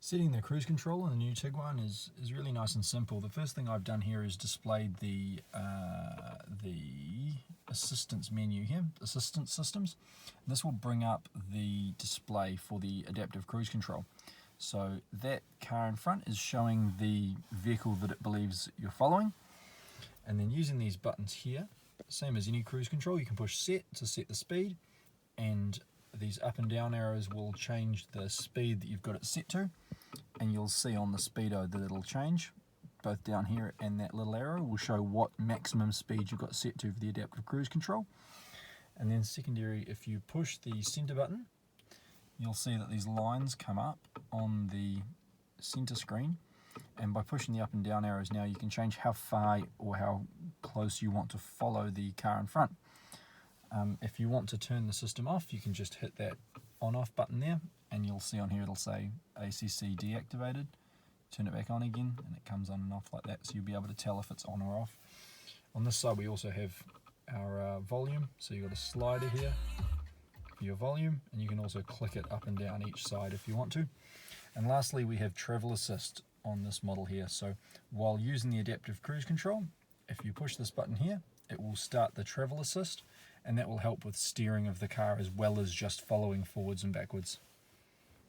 Setting the cruise control on the new Tiguan is really nice and simple. The first thing I've done here is displayed the assistance menu here, assistance systems. This will bring up the display for the adaptive cruise control. So that car in front is showing the vehicle that it believes you're following. And then using these buttons here, same as any cruise control, you can push set to set the speed, and these up and down arrows will change the speed that you've got it set to, and you'll see on the speedo that it'll change. Both down here and that little arrow will show what maximum speed you've got set to for the adaptive cruise control. And then secondary, if you push the center button, you'll see that these lines come up on the center screen, and by pushing the up and down arrows now you can change how far or how close you want to follow the car in front. If you want to turn the system off, you can just hit that on-off button there, and you'll see on here it'll say ACC deactivated. Turn it back on again and it comes on and off like that, so you'll be able to tell if it's on or off. On this side we also have our volume, so you've got a slider here for your volume, and you can also click it up and down each side if you want to. And lastly, we have travel assist on this model here. So while using the adaptive cruise control, if you push this button here, it will start the travel assist, and that will help with steering of the car as well as just following forwards and backwards.